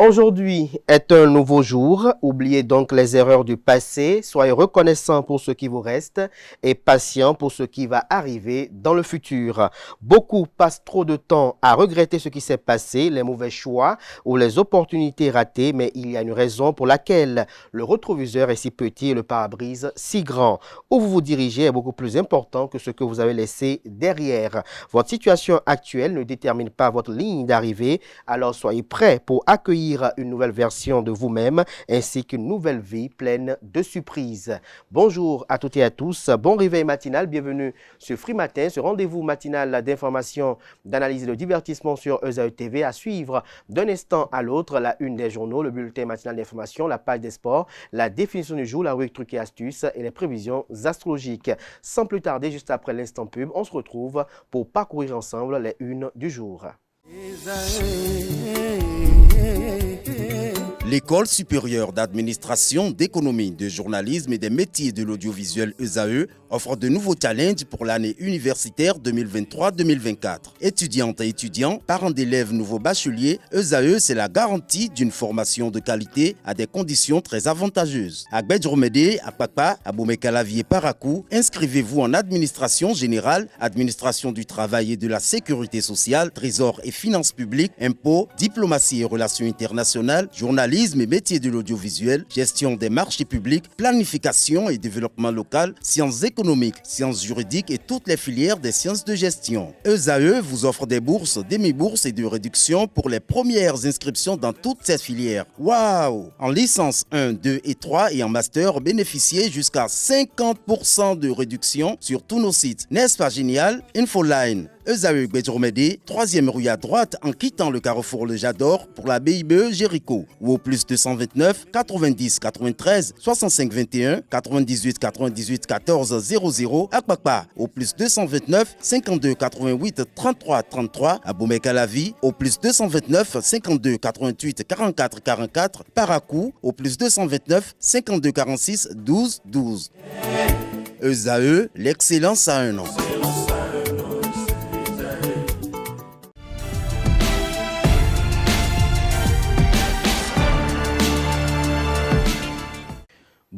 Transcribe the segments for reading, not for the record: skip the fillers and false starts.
Aujourd'hui est un nouveau jour. Oubliez donc les erreurs du passé. Soyez reconnaissants pour ce qui vous reste et patient pour ce qui va arriver dans le futur. Beaucoup passent trop de temps à regretter ce qui s'est passé, les mauvais choix ou les opportunités ratées, mais il y a une raison pour laquelle le rétroviseur est si petit et le pare-brise si grand. Où vous vous dirigez est beaucoup plus important que ce que vous avez laissé derrière. Votre situation actuelle ne détermine pas votre ligne d'arrivée, alors soyez prêts pour accueillir une nouvelle version de vous-même ainsi qu'une nouvelle vie pleine de surprises. Bonjour à toutes et à tous, bon réveil matinal, bienvenue sur Free Matin, ce rendez-vous matinal d'information, d'analyse et de divertissement sur ESAE TV à suivre d'un instant à l'autre la une des journaux, le bulletin matinal d'information, la page des sports, la définition du jour, la rubrique trucs et astuces et les prévisions astrologiques. Sans plus tarder, juste après l'instant pub, on se retrouve pour parcourir ensemble les unes du jour. L'École supérieure d'administration, d'économie, de journalisme et des métiers de l'audiovisuel ESAE offre de nouveaux challenges pour l'année universitaire 2023-2024. Étudiantes et étudiants, parents d'élèves nouveaux bacheliers, ESAE, c'est la garantie d'une formation de qualité à des conditions très avantageuses. À Gbedjromede, à Papa, à Boumekalavi et Parakou, inscrivez-vous en administration générale, administration du travail et de la sécurité sociale, trésor et finances publiques, impôts, diplomatie et relations internationales, journalisme et métiers de l'audiovisuel, gestion des marchés publics, planification et développement local, sciences économiques, sciences juridiques et toutes les filières des sciences de gestion. ESAE vous offre des bourses, demi-bourses et de réductions pour les premières inscriptions dans toutes ces filières. Waouh! En licence 1, 2 et 3 et en master, bénéficiez jusqu'à 50% de réduction sur tous nos sites. N'est-ce pas génial? Infoline. ESAE Gbedjromede, 3e rue à droite en quittant le carrefour Le Jador pour la BIBE Jéricho ou au plus 229 90 93 65 21 98 98 14 00 à Kpakpa au plus 229 52 88 33 33 à Boumekalavi au plus 229 52 88 44 44 Parakou au plus 229 52 46 12 12. ESAE, l'excellence à un an.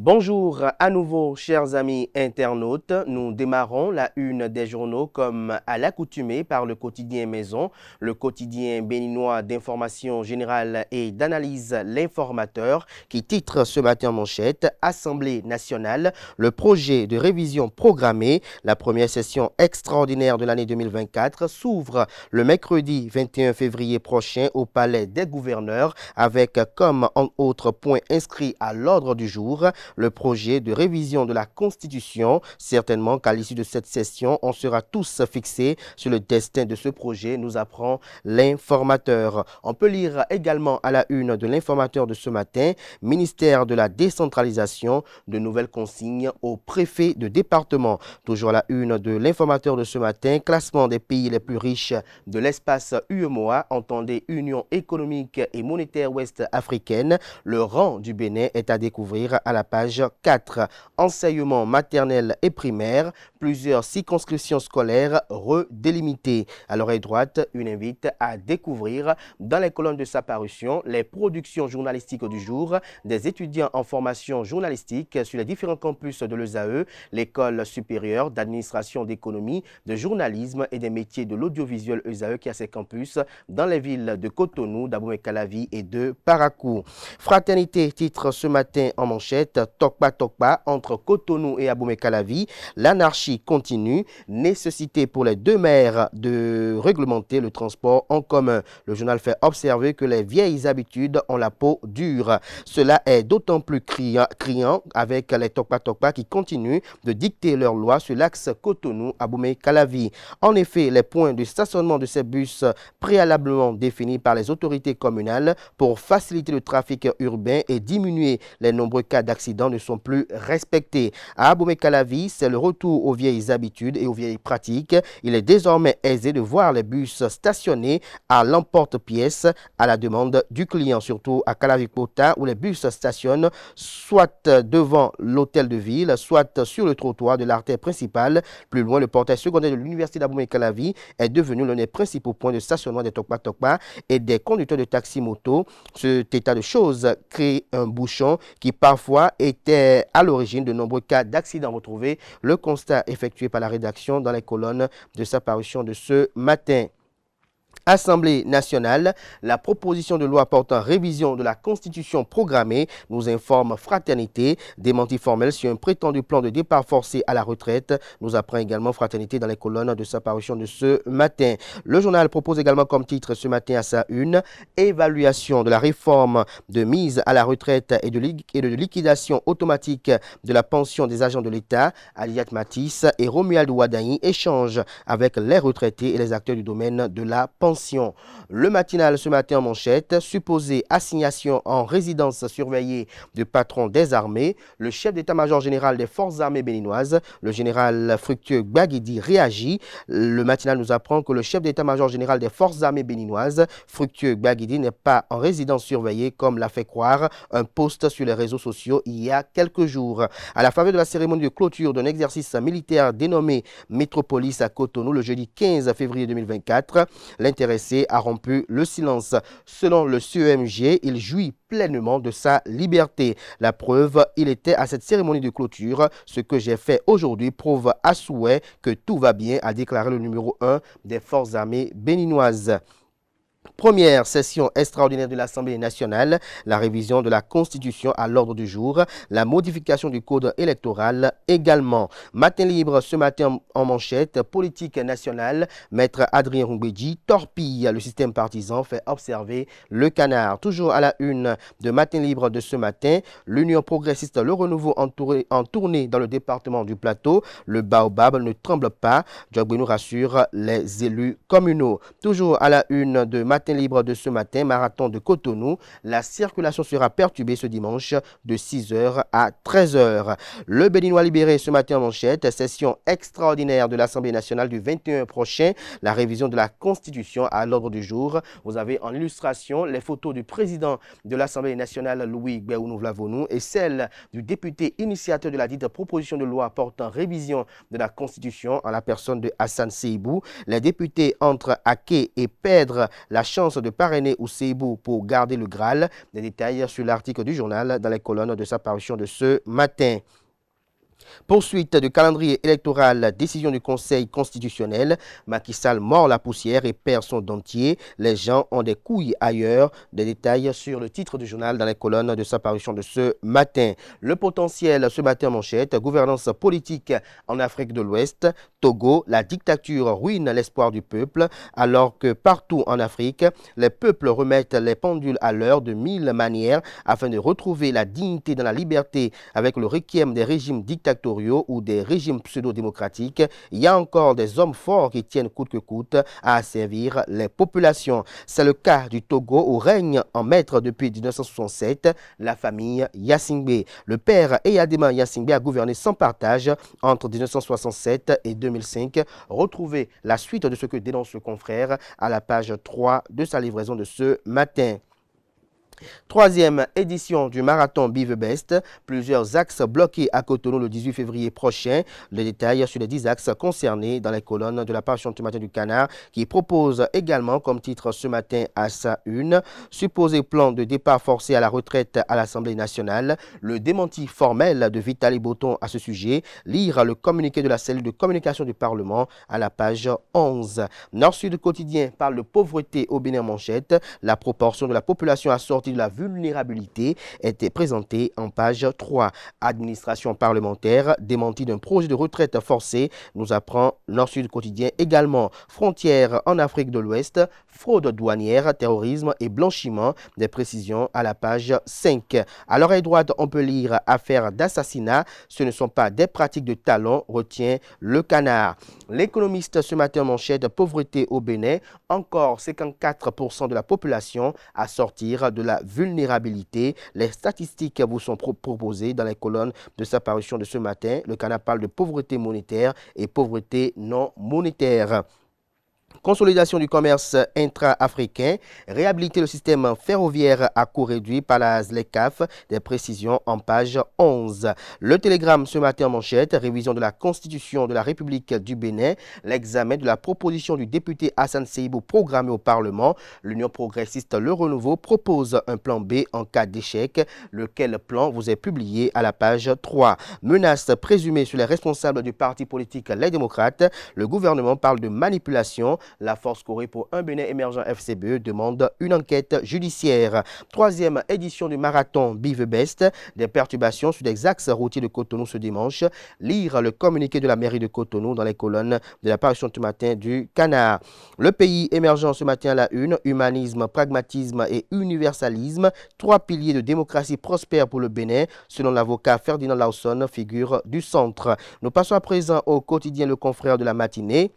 Bonjour à nouveau, chers amis internautes. Nous démarrons la une des journaux comme à l'accoutumée par le quotidien Maison, le quotidien béninois d'information générale et d'analyse L'Informateur qui titre ce matin en manchette « Assemblée nationale, le projet de révision programmée, la première session extraordinaire de l'année 2024 s'ouvre le mercredi 21 février prochain au Palais des gouverneurs avec comme en autres point inscrit à l'ordre du jour le projet de révision de la Constitution. Certainement qu'à l'issue de cette session, on sera tous fixés sur le destin de ce projet, nous apprend l'Informateur. On peut lire également à la une de l'Informateur de ce matin, ministère de la décentralisation, de nouvelles consignes aux préfets de département. Toujours à la une de l'Informateur de ce matin, classement des pays les plus riches de l'espace UEMOA, entendez Union économique et monétaire ouest africaine. Le rang du Bénin est à découvrir à la page 4. Enseignement maternel et primaire, plusieurs circonscriptions scolaires redélimitées. À l'oreille droite, une invite à découvrir dans les colonnes de sa parution les productions journalistiques du jour des étudiants en formation journalistique sur les différents campus de l'ESAE, l'école supérieure d'administration d'économie, de journalisme et des métiers de l'audiovisuel ESAE qui a ses campus dans les villes de Cotonou, d'Abomey-Calavi et de Parakou. Fraternité titre ce matin en manchette Tokpa Tokpa entre Cotonou et Abomey-Calavi. L'anarchie continue. Nécessité pour les deux maires de réglementer le transport en commun. Le journal fait observer que les vieilles habitudes ont la peau dure. Cela est d'autant plus criant avec les Tokpa Tokpa qui continuent de dicter leurs lois sur l'axe Cotonou-Abomey-Calavi. En effet, les points de stationnement de ces bus préalablement définis par les autorités communales pour faciliter le trafic urbain et diminuer les nombreux cas d'accidents précédents ne sont plus respectés. À Abomey-Calavi, c'est le retour aux vieilles habitudes et aux vieilles pratiques. Il est désormais aisé de voir les bus stationnés à l'emporte-pièce à la demande du client, surtout à Calavi-Kota où les bus stationnent soit devant l'hôtel de ville, soit sur le trottoir de l'artère principale. Plus loin, le portail secondaire de l'université d'Abomey-Calavi est devenu l'un des principaux points de stationnement des Tokpa-Tokpa et des conducteurs de taxi-moto. Cet état de choses crée un bouchon qui parfois était à l'origine de nombreux cas d'accidents retrouvés. Le constat effectué par la rédaction dans les colonnes de sa parution de ce matin. Assemblée nationale, la proposition de loi portant révision de la Constitution programmée, nous informe Fraternité. Démenti formel sur un prétendu plan de départ forcé à la retraite, nous apprend également Fraternité dans les colonnes de sa parution de ce matin. Le journal propose également comme titre ce matin à sa une, évaluation de la réforme de mise à la retraite et de liquidation automatique de la pension des agents de l'État. Aliat Matisse et Romuald Ouadani échangent avec les retraités et les acteurs du domaine de la pension. Le matinal ce matin en manchette, supposée assignation en résidence surveillée du patron des armées, le chef d'état-major général des forces armées béninoises, le général Fructueux Gbagidi, réagit. Le matinal nous apprend que le chef d'état-major général des forces armées béninoises, Fructueux Gbagidi, n'est pas en résidence surveillée comme l'a fait croire un post sur les réseaux sociaux il y a quelques jours. À la faveur de la cérémonie de clôture d'un exercice militaire dénommé Métropolis à Cotonou le jeudi 15 février 2024, l'intéressé a rompu le silence. Selon le CEMG, il jouit pleinement de sa liberté. La preuve, il était à cette cérémonie de clôture. Ce que j'ai fait aujourd'hui prouve à souhait que tout va bien, a déclaré le numéro 1 des forces armées béninoises. Première session extraordinaire de l'Assemblée nationale, la révision de la Constitution à l'ordre du jour, la modification du code électoral également. Matin libre ce matin en manchette, politique nationale, maître Adrien Roubedji torpille le système partisan, fait observer le canard. Toujours à la une de Matin libre de ce matin, l'Union progressiste Le Renouveau en tournée dans le département du Plateau, le baobab ne tremble pas, Djogbe nous rassure les élus communaux. Toujours à la une de Matin libre de ce matin, marathon de Cotonou. La circulation sera perturbée ce dimanche de 6h à 13h. Le Béninois libéré ce matin en manchette, session extraordinaire de l'Assemblée nationale du 21 prochain, la révision de la Constitution à l'ordre du jour. Vous avez en illustration les photos du président de l'Assemblée nationale, Louis Gbéounou-Vlavonou, et celle du député initiateur de la dite proposition de loi portant révision de la Constitution en la personne de Hassan Seibou. Les députés entrent à quai et perdre la chance de parrainer ou Seibou pour garder le Graal. Des détails sur l'article du journal dans les colonnes de sa parution de ce matin. Poursuite du calendrier électoral, décision du Conseil constitutionnel. Macky Sall mord la poussière et perd son dentier. Les gens ont des couilles ailleurs. Des détails sur le titre du journal dans les colonnes de sa parution de ce matin. Le potentiel ce matin en manchette. Gouvernance politique en Afrique de l'Ouest. Togo, la dictature ruine l'espoir du peuple. Alors que partout en Afrique, les peuples remettent les pendules à l'heure de 1000 manières afin de retrouver la dignité dans la liberté avec le requiem des régimes dictatoriaux ou des régimes pseudo-démocratiques, il y a encore des hommes forts qui tiennent coûte que coûte à asservir les populations. C'est le cas du Togo où règne en maître depuis 1967 la famille Yassingbe. Le père Eyadema Yassingbe a gouverné sans partage entre 1967 et 2005. Retrouvez la suite de ce que dénonce le confrère à la page 3 de sa livraison de ce matin. Troisième édition du marathon Be the Best. Plusieurs axes bloqués à Cotonou le 18 février prochain. Le détail sur les 10 axes concernés dans les colonnes de la parution ce matin du Canard qui propose également comme titre ce matin à sa une, supposé plan de départ forcé à la retraite à l'Assemblée nationale. Le démenti formel de Vitali Botton à ce sujet. Lire le communiqué de la cellule de communication du Parlement à la page 11. Nord-Sud quotidien parle de pauvreté au Bénin manchette. La proportion de la population assortie de la vulnérabilité était présentée en page 3. Administration parlementaire, démenti d'un projet de retraite forcée, nous apprend Nord-Sud quotidien également. Frontières en Afrique de l'Ouest, fraude douanière, terrorisme et blanchiment, des précisions à la page 5. À l'oreille droite, on peut lire affaire d'assassinat, ce ne sont pas des pratiques de talent, retient le Canard. L'économiste ce matin manchette, pauvreté au Bénin, encore 54% de la population à sortir de la la vulnérabilité. Les statistiques vous sont proposées dans les colonnes de sa parution de ce matin. Le Canard parle de pauvreté monétaire et pauvreté non monétaire. Consolidation du commerce intra-africain, réhabiliter le système ferroviaire à coût réduit par la ZLECAF, des précisions en page 11. Le Télégramme ce matin en manchette, révision de la Constitution de la République du Bénin, l'examen de la proposition du député Hassan Seibou programmé au Parlement. L'Union progressiste Le Renouveau propose un plan B en cas d'échec, lequel plan vous est publié à la page 3. Menace présumée sur les responsables du parti politique Les Démocrates, le gouvernement parle de manipulation. La Force Corée pour un Bénin émergent FCBE demande une enquête judiciaire. Troisième édition du marathon Be the Best. Des perturbations sur des axes routiers de Cotonou ce dimanche. Lire le communiqué de la mairie de Cotonou dans les colonnes de la parution ce matin du Canard. Le pays émergent ce matin à la une. Humanisme, pragmatisme et universalisme. 3 piliers de démocratie prospère pour le Bénin, selon l'avocat Ferdinand Lawson, figure du centre. Nous passons à présent au quotidien Le Confrère de la matinée.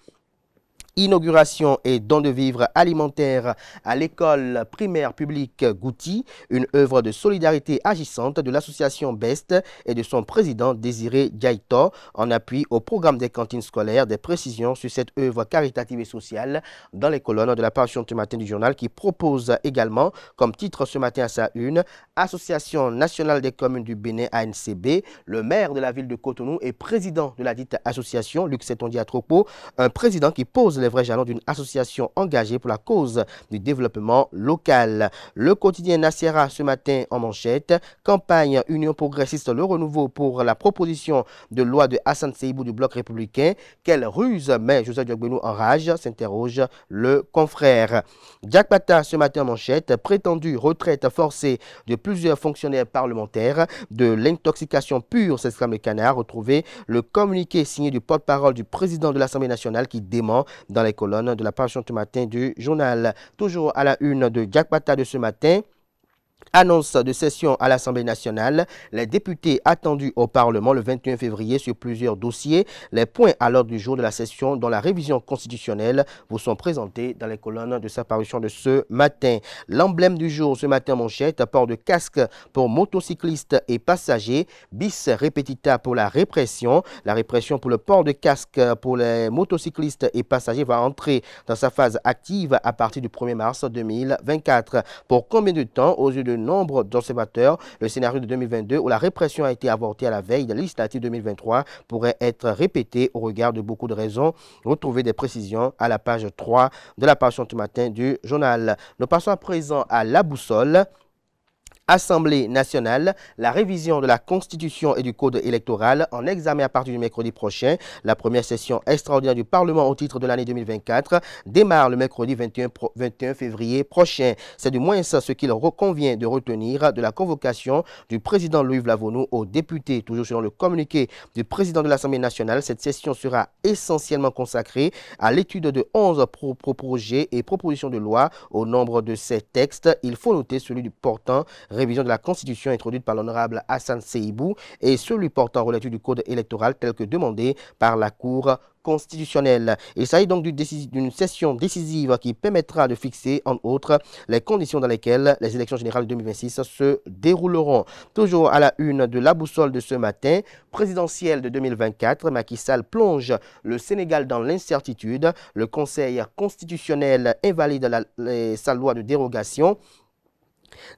Inauguration et don de vivres alimentaires à l'école primaire publique Gouti, une œuvre de solidarité agissante de l'association BEST et de son président Désiré Diaito en appui au programme des cantines scolaires. Des précisions sur cette œuvre caritative et sociale dans les colonnes de la parution ce matin du journal qui propose également comme titre ce matin à sa une Association nationale des communes du Bénin ANCB. Le maire de la ville de Cotonou et président de la dite association, Luc Seton Diatropo, un président qui pose les vrais jalons d'une association engagée pour la cause du développement local. Le quotidien Nassera ce matin en manchette, campagne Union progressiste Le Renouveau pour la proposition de loi de Hassan Seibou du Bloc républicain. Quelle ruse met Joseph Diogbenou en rage, s'interroge le confrère. Jack Pata ce matin en manchette, prétendue retraite forcée de plusieurs fonctionnaires parlementaires, de l'intoxication pure, s'exclame le Canard. Retrouvez le communiqué signé du porte-parole du président de l'Assemblée nationale qui dément dans les colonnes de la parution ce matin du journal. Toujours à la une de Jack Pata de ce matin. Annonce de session à l'Assemblée nationale. Les députés attendus au Parlement le 21 février sur plusieurs dossiers. Les points à l'ordre du jour de la session dont la révision constitutionnelle vous sont présentés dans les colonnes de sa parution de ce matin. L'emblème du jour ce matin manchette, port de casque pour motocyclistes et passagers. Bis repetita pour la répression. La répression pour le port de casque pour les motocyclistes et passagers va entrer dans sa phase active à partir du 1er mars 2024. Pour combien de temps? Aux yeux de nombre d'observateurs, le scénario de 2022 où la répression a été avortée à la veille de législative 2023 pourrait être répété au regard de beaucoup de raisons. Retrouvez des précisions à la page 3 de la parution ce matin du journal. Nous passons à présent à la boussole. Assemblée nationale, la révision de la Constitution et du Code électoral en examen à partir du mercredi prochain. La première session extraordinaire du Parlement au titre de l'année 2024 démarre le mercredi 21 février prochain. C'est du moins ce qu'il convient de retenir de la convocation du président Louis Vlavonou aux députés. Toujours selon le communiqué du président de l'Assemblée nationale, cette session sera essentiellement consacrée à l'étude de 11 projets et propositions de loi. Au nombre de ces textes, il faut noter celui du portant révision de la Constitution introduite par l'honorable Hassan Seibou et celui portant relatif du Code électoral tel que demandé par la Cour constitutionnelle. Il s'agit donc d'une session décisive qui permettra de fixer, entre autres, les conditions dans lesquelles les élections générales 2026 se dérouleront. Toujours à la une de la boussole de ce matin, présidentielle de 2024, Macky Sall plonge le Sénégal dans l'incertitude. Le Conseil constitutionnel invalide sa loi de dérogation.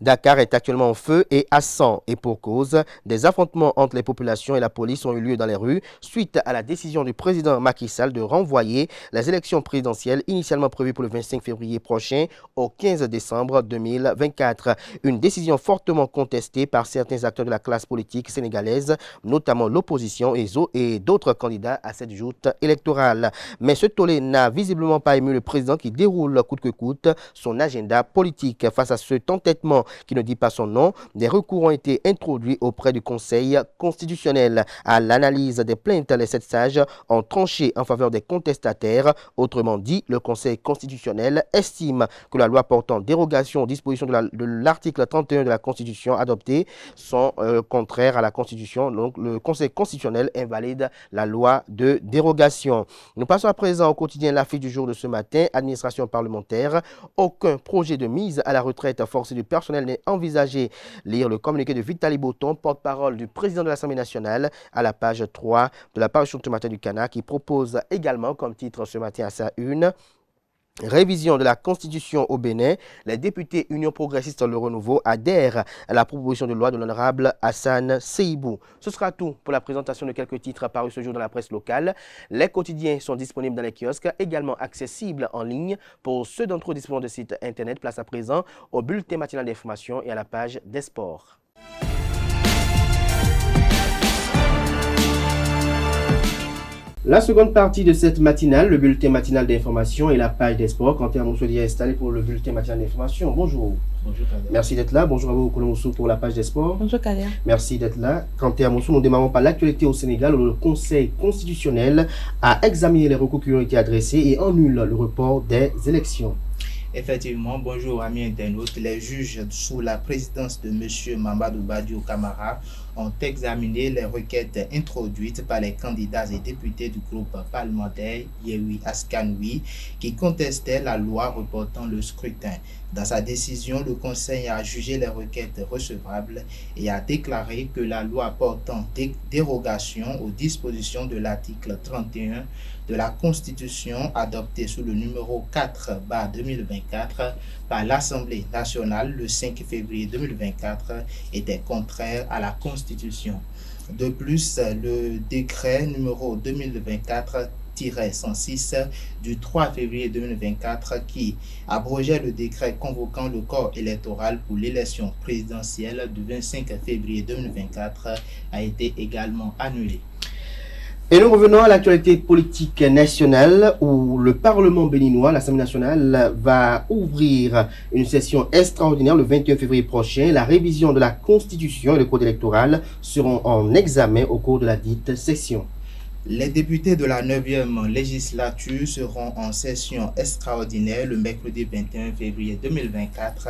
Dakar est actuellement en feu et à sang et pour cause, des affrontements entre les populations et la police ont eu lieu dans les rues suite à la décision du président Macky Sall de renvoyer les élections présidentielles initialement prévues pour le 25 février prochain au 15 décembre 2024. Une décision fortement contestée par certains acteurs de la classe politique sénégalaise, notamment l'opposition et d'autres candidats à cette joute électorale. Mais ce tollé n'a visiblement pas ému le président qui déroule coûte que coûte son agenda politique. Face à ce entêtement qui ne dit pas son nom, des recours ont été introduits auprès du Conseil constitutionnel. À l'analyse des plaintes, les 7 sages ont tranché en faveur des contestataires. Autrement dit, le Conseil constitutionnel estime que la loi portant dérogation aux dispositions de l'article 31 de la Constitution adoptée sont contraires à la Constitution. Donc, le Conseil constitutionnel invalide la loi de dérogation. Nous passons à présent au quotidien L'Afrique du jour de ce matin. Administration parlementaire, aucun projet de mise à la retraite forcée du personnel n'est envisagé. Lire le communiqué de Vitali Botton, porte-parole du président de l'Assemblée nationale, à la page 3 de la parution ce matin du Cana, qui propose également comme titre ce matin à sa une: révision de la Constitution au Bénin. Les députés Union progressiste Le Renouveau adhèrent à la proposition de loi de l'honorable Hassan Seibou. Ce sera tout pour la présentation de quelques titres parus ce jour dans la presse locale. Les quotidiens sont disponibles dans les kiosques, également accessibles en ligne. Pour ceux d'entre eux disposant de sites internet, place à présent au bulletin matinal d'information et à la page des sports. La seconde partie de cette matinale, le bulletin matinal d'information et la page des sports. Quentin Amoussou est installé pour le bulletin matinal d'information. Bonjour. Bonjour Kader. Merci d'être là. Bonjour à vous, Kouloumoussou, pour la page des sports. Bonjour Kader. Merci d'être là. Quentin Amoussou, nous démarrons par l'actualité au Sénégal où le Conseil constitutionnel a examiné les recours qui ont été adressés et annule le report des élections. Effectivement, bonjour amis internautes. Les juges sous la présidence de M. Mamadou Badio Camara ont examiné les requêtes introduites par les candidats et députés du groupe parlementaire Yehui Askanoui qui contestaient la loi reportant le scrutin. Dans sa décision, le Conseil a jugé les requêtes recevables et a déclaré que la loi portant dérogation aux dispositions de l'article 31 de la Constitution adoptée sous le numéro 4/2024 par l'Assemblée nationale le 5 février 2024 était contraire à la Constitution. De plus, le décret numéro 2024-106 du 3 février 2024 qui abrogeait le décret convoquant le corps électoral pour l'élection présidentielle du 25 février 2024 a été également annulé. Et nous revenons à l'actualité politique nationale où le Parlement béninois, l'Assemblée nationale, va ouvrir une session extraordinaire le 21 février prochain. La révision de la Constitution et le code électoral seront en examen au cours de la dite session. Les députés de la 9e législature seront en session extraordinaire le mercredi 21 février 2024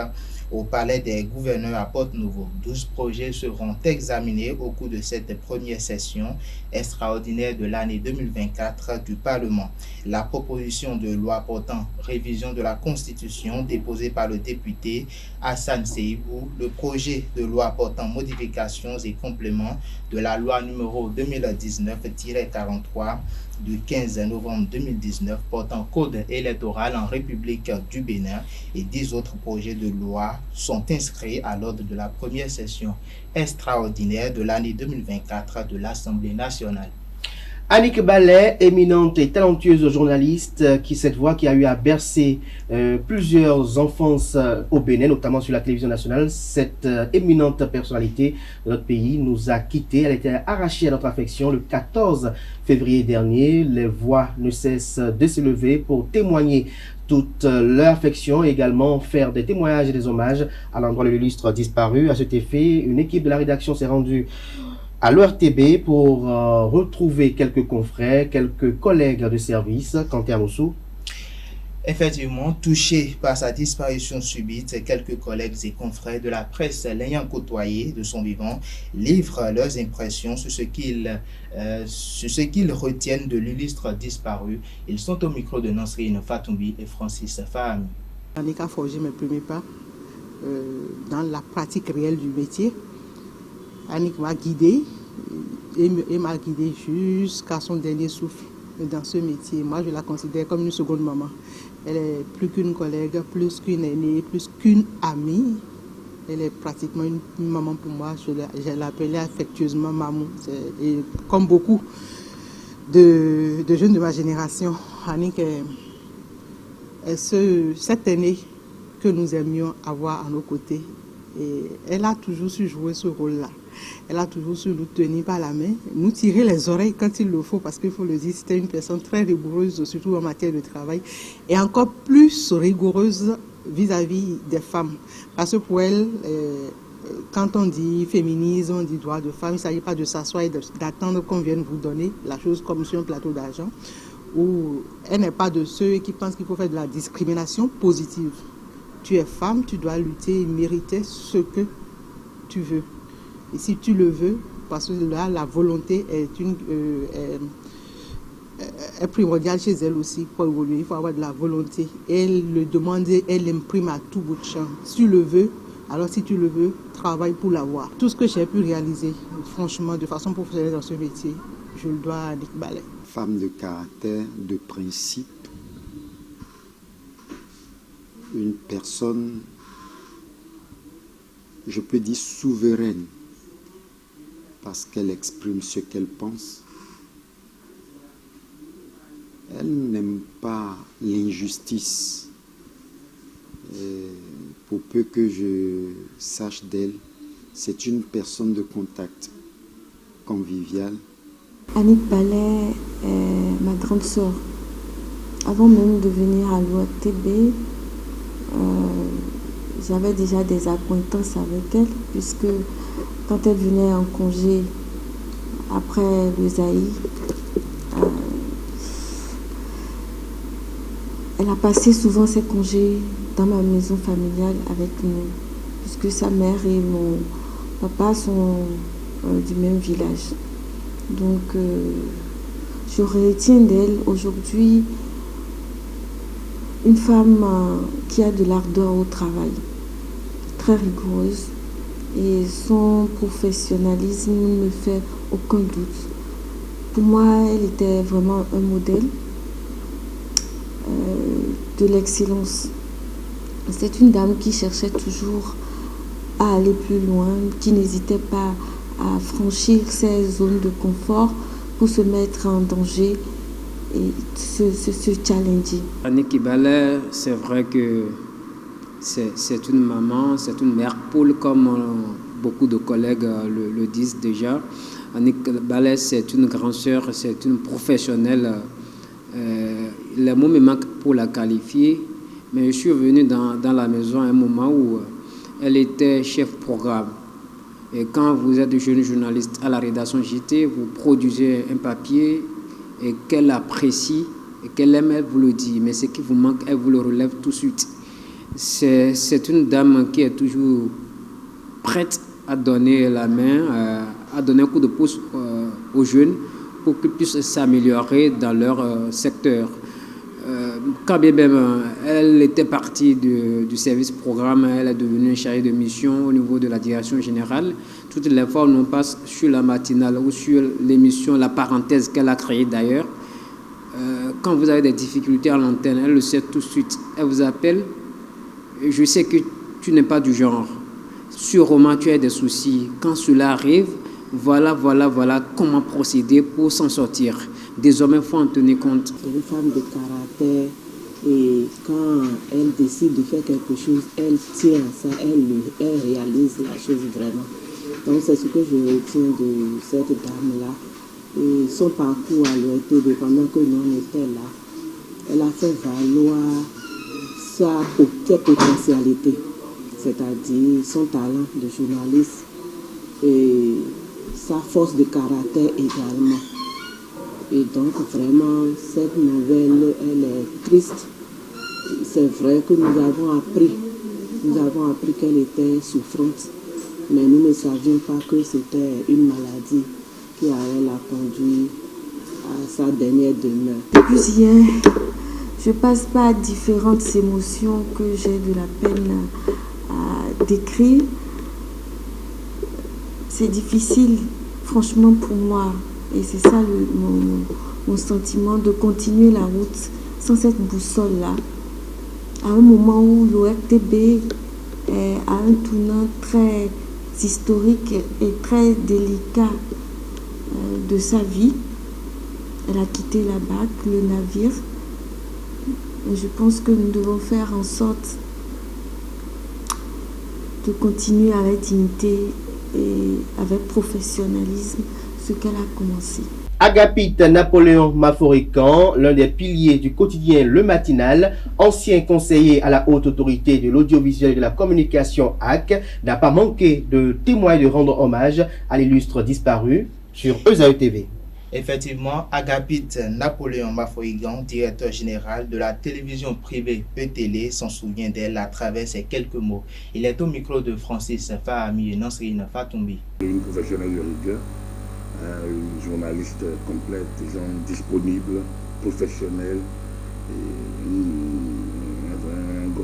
au Palais des gouverneurs à Porte-Nouveau. 12 projets seront examinés au cours de cette première session extraordinaire de l'année 2024 du Parlement. La proposition de loi portant révision de la Constitution déposée par le député Hassan Seibou, le projet de loi portant modifications et compléments de la loi numéro 2019-43 du 15 novembre 2019 portant code électoral en République du Bénin et 10 autres projets de loi sont inscrits à l'ordre de la première session extraordinaire de l'année 2024 de l'Assemblée nationale. Annick Ballet, éminente et talentueuse journaliste, qui a eu à bercer plusieurs enfances au Bénin, notamment sur la télévision nationale. Cette éminente personnalité de notre pays nous a quittés. Elle a été arrachée à notre affection le 14 février dernier. Les voix ne cessent de s'élever pour témoigner toute leur affection et également faire des témoignages et des hommages à l'endroit de l'illustre disparu. À cet effet, une équipe de la rédaction s'est rendue à l'ORTB pour retrouver quelques confrères, quelques collègues de service. Quentin Amoussou. Effectivement, touchés par sa disparition subite, quelques collègues et confrères de la presse l'ayant côtoyé de son vivant livrent leurs impressions sur ce qu'ils retiennent de l'illustre disparu. Ils sont au micro de Nansrine Fatoumbi et Francis Fahami. Annick a forgé mes premiers pas dans la pratique réelle du métier. Annick m'a guidée et m'a guidée jusqu'à son dernier souffle dans ce métier. Moi, je la considère comme une seconde maman. Elle est plus qu'une collègue, plus qu'une aînée, plus qu'une amie. Elle est pratiquement une maman pour moi. Je l'appelais affectueusement maman. Et comme beaucoup de jeunes de ma génération, Annick est cette aînée que nous aimions avoir à nos côtés. Et elle a toujours su jouer ce rôle-là. Elle a toujours su nous tenir par la main, nous tirer les oreilles quand il le faut, parce qu'il faut le dire, c'était une personne très rigoureuse, surtout en matière de travail, et encore plus rigoureuse vis-à-vis des femmes. Parce que pour elle, quand on dit féminisme, on dit droit de femme, il ne s'agit pas de s'asseoir et d'attendre qu'on vienne vous donner la chose comme sur un plateau d'argent, où elle n'est pas de ceux qui pensent qu'il faut faire de la discrimination positive. Tu es femme, tu dois lutter et mériter ce que tu veux. Et si tu le veux, parce que là, la volonté est primordiale chez elle aussi pour évoluer. Il faut avoir de la volonté. Elle le demande, elle l'imprime à tout bout de champ. Si tu le veux, Alors si tu le veux, travaille pour l'avoir. Tout ce que j'ai pu réaliser, franchement, de façon professionnelle dans ce métier, je le dois à Annick Ballet. Femme de caractère, de principe, une personne, je peux dire souveraine, parce qu'elle exprime ce qu'elle pense. Elle n'aime pas l'injustice. Pour peu que je sache d'elle, c'est une personne de contact conviviale. Annick Ballet est ma grande sœur. Avant même de venir à l'OATB, j'avais déjà des acquaintances avec elle, puisque quand elle venait en congé après le Zaï, elle a passé souvent ses congés dans ma maison familiale avec nous, puisque sa mère et mon papa sont du même village. Donc, je retiens d'elle aujourd'hui une femme qui a de l'ardeur au travail, très rigoureuse, et son professionnalisme ne me fait aucun doute. Pour moi, elle était vraiment un modèle de l'excellence. C'est une dame qui cherchait toujours à aller plus loin, qui n'hésitait pas à franchir ses zones de confort pour se mettre en danger et se challenger. Annick Ballet, c'est vrai que c'est une maman, c'est une mère poule, comme beaucoup de collègues le disent déjà. Annick Ballet, c'est une grande sœur, c'est une professionnelle. Les mots me manquent pour la qualifier, mais je suis venu dans la maison à un moment où elle était chef programme. Et quand vous êtes jeune journaliste à la rédaction JT, vous produisez un papier et qu'elle apprécie et qu'elle aime, elle vous le dit. Mais ce qui vous manque, elle vous le relève tout de suite. C'est une dame qui est toujours prête à donner la main, à donner un coup de pouce aux jeunes pour qu'ils puissent s'améliorer dans leur secteur. Quand bien même elle était partie du service programme, elle est devenue chargée de mission au niveau de la direction générale. Toutes les fois où on passe sur la matinale ou sur l'émission, la parenthèse qu'elle a créée d'ailleurs, quand vous avez des difficultés à l'antenne, elle le sait tout de suite. Elle vous appelle. Je sais que tu n'es pas du genre. Sûrement tu as des soucis. Quand cela arrive, voilà comment procéder pour s'en sortir. Désormais, il faut en tenir compte. C'est une femme de caractère et quand elle décide de faire quelque chose, elle tient à ça, elle réalise la chose vraiment. Donc c'est ce que je retiens de cette dame-là. Et son parcours à l'OATB pendant que nous on était là, elle a fait valoir ses potentialités, c'est-à-dire son talent de journaliste et sa force de caractère également. Et donc vraiment, cette nouvelle, elle est triste. C'est vrai que nous avons appris qu'elle était souffrante, mais nous ne savions pas que c'était une maladie qui allait la conduire à sa dernière demeure. Depuis hier, je passe par différentes émotions que j'ai de la peine à décrire. C'est difficile, franchement, pour moi. Et c'est ça mon sentiment, de continuer la route sans cette boussole-là. À un moment où l'ORTB est à un tournant très historique et très délicat de sa vie. Elle a quitté la barque, le navire. Et je pense que nous devons faire en sorte de continuer avec dignité et avec professionnalisme ce qu'elle a commencé. Agapite Napoléon Maforican, l'un des piliers du quotidien Le Matinal, ancien conseiller à la haute autorité de l'audiovisuel et de la communication AC, n'a pas manqué de témoigner et de rendre hommage à l'illustre disparu sur ESAE TV. Effectivement, Agapite Napoléon Maforican, directeur général de la télévision privée E-Télé, s'en souvient d'elle à travers ces quelques mots. Il est au micro de Francis Fahami et Nansrine Fatoumbi. Une professionnelle de rigueur, une journaliste complète, disons, disponible, professionnelle, et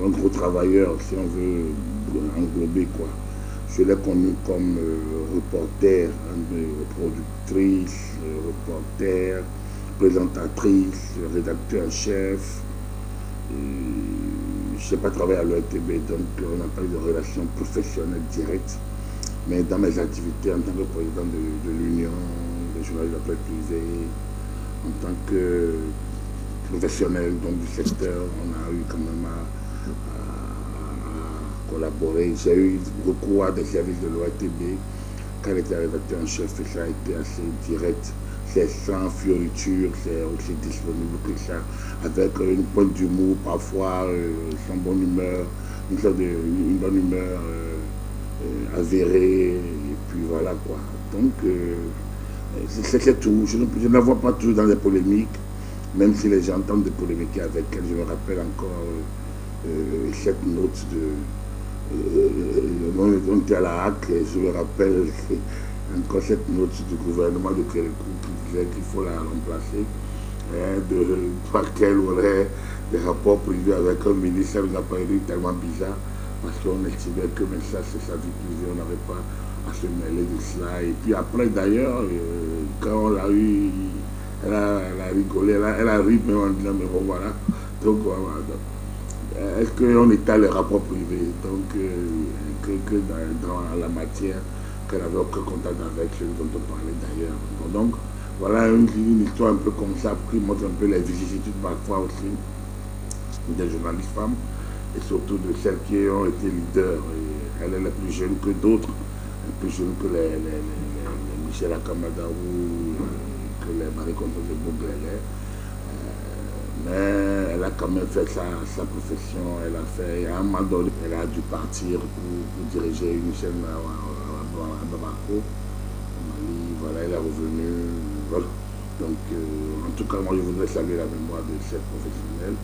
un gros travailleur, si on veut englobé, quoi. Je l'ai connue comme reporter, productrice, reporter, présentatrice, rédacteur en chef. Je n'ai pas travaillé à l'ORTB, donc on n'a pas eu de relation professionnelle directe. Mais dans mes activités en tant que président de l'Union des journalistes de la presse privée, en tant que professionnel donc, du secteur, on a eu quand même à collaborer. J'ai eu recours à des services de l'ORTB quand elle était rédacteur en chef et ça a été assez direct. C'est sans fioriture, c'est aussi disponible que ça, avec une pointe d'humour, parfois sans bonne humeur, une bonne humeur avérée, et puis voilà quoi. Donc, c'est tout. Je ne la vois pas toujours dans les polémiques, même si les gens tentent de polémiquer avec elle. Je me rappelle encore cette note on était à la HAC, et je me rappelle encore cette note du gouvernement de Kérékou qui disait qu'il faut la remplacer, par qu'elle aurait des rapports privés avec un ministre. Ça nous a paru tellement bizarre, parce qu'on estimait que même ça, c'est sa vie privée, on n'avait pas à se mêler de cela. Et puis après, d'ailleurs, quand on l'a eu, elle a rigolé, elle a ri, mais on dit, mais bon, voilà. Donc, voilà. Est-ce qu'on étale les rapports privés? Donc, que dans la matière, qu'elle n'avait aucun contact avec ceux dont on parlait d'ailleurs. Donc, voilà une histoire un peu comme ça qui montre un peu les vicissitudes parfois aussi des journalistes femmes et surtout de celles qui ont été leaders. Et elle est la plus jeune que d'autres, plus jeune que les Michel Akamada ou que les Marie-Constance de Bouglélé. Mais elle a quand même fait sa profession. Elle a fait, à un moment donné, elle a dû partir pour diriger une chaîne à Bamako, au Mali. Voilà, elle est revenue. Voilà. Donc, en tout cas, moi, je voudrais saluer la mémoire de cette professionnelle.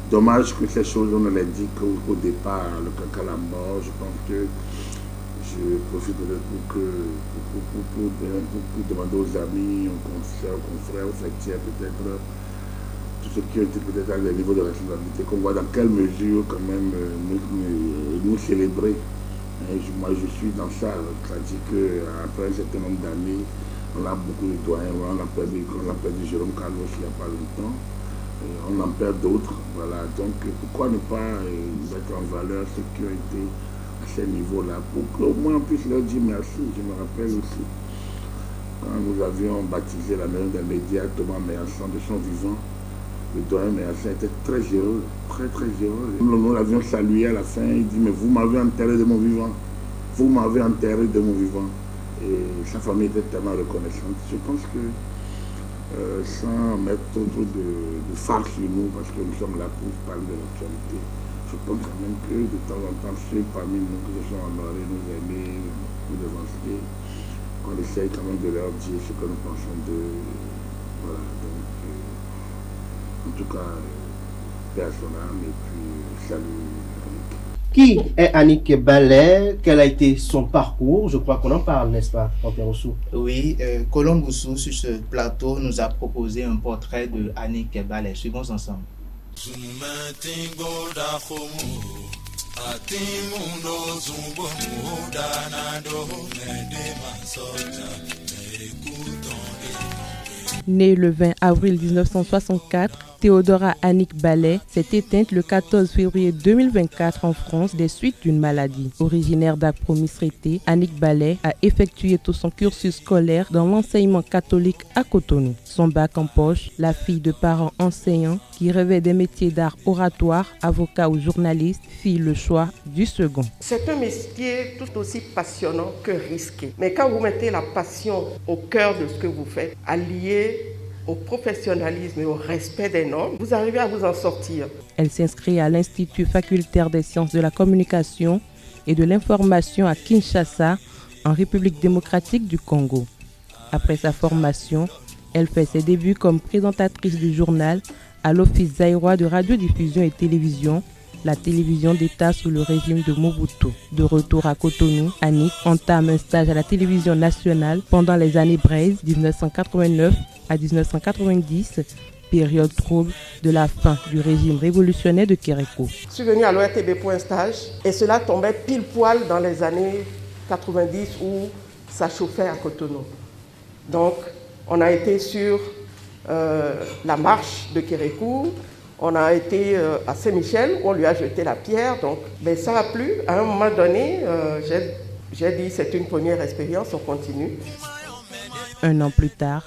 Dommage que ces choses, on ne les dit qu'au départ, le caca la mort. Je pense que je profite peut-être pour demander aux amis, aux confrères, aux fêtières, peut-être, tous ceux qui ont été peut-être à des niveaux de responsabilité, qu'on voit dans quelle mesure, quand même, nous célébrer. Moi, je suis dans ça, c'est-à-dire qu'après un certain nombre d'années, on a beaucoup de doyens. On a perdu Jérôme Carlos il n'y a pas longtemps. On en perd d'autres. Voilà. Donc, pourquoi ne pas mettre en valeur ceux qui ont été à ces niveaux-là, pour qu'au moins on puisse leur dire merci. Je me rappelle aussi, quand nous avions baptisé la maison des médias, Thomas Méassan, de son vivant, le doyen Méassan était très heureux, très très heureux. Nous l'avions salué à la fin, il dit, mais vous m'avez enterré de mon vivant. Vous m'avez enterré de mon vivant. Et sa famille était tellement reconnaissante. Je pense que, sans mettre trop de farce sur nous, parce que nous sommes là pour parler de l'actualité, je pense quand même que de temps en temps, ceux parmi nous qui se sont honorés, nous aimer, nous devancer, qu'on essaye quand même de leur dire ce que nous pensons d'eux. Voilà, donc, en tout cas, paix à son âme et puis salut. Qui est Annick Ballet? Quel a été son parcours? Je crois qu'on en parle, n'est-ce pas, Quentin Rousseau? Oui, Colombe Boussou, sur ce plateau, nous a proposé un portrait de Annick Ballet. Suivons ensemble. Née le 20 avril 1964, Théodora Annick Ballet s'est éteinte le 14 février 2024 en France des suites d'une maladie. Originaire d'Akpromis-Rété, Annick Ballet a effectué tout son cursus scolaire dans l'enseignement catholique à Cotonou. Son bac en poche, la fille de parents enseignants qui rêvait des métiers d'art oratoire, avocat ou journaliste, fit le choix du second. C'est un métier tout aussi passionnant que risqué. Mais quand vous mettez la passion au cœur de ce que vous faites, allié au professionnalisme et au respect des normes, vous arrivez à vous en sortir. Elle s'inscrit à l'Institut facultaire des sciences de la communication et de l'information à Kinshasa, en République démocratique du Congo. Après sa formation, elle fait ses débuts comme présentatrice du journal à l'Office zaïrois de radiodiffusion et télévision, la télévision d'État sous le régime de Mobutu. De retour à Cotonou, Annick entame un stage à la télévision nationale pendant les années Braise, 1989 à 1990, période trouble de la fin du régime révolutionnaire de Kérékou. Je suis venu à l'ORTB pour un stage et cela tombait pile poil dans les années 90 où ça chauffait à Cotonou. Donc on a été sur la marche de Kérékou, on a été à Saint-Michel où on lui a jeté la pierre. Donc ça a plu. À un moment donné, j'ai dit c'est une première expérience, on continue. Un an plus tard,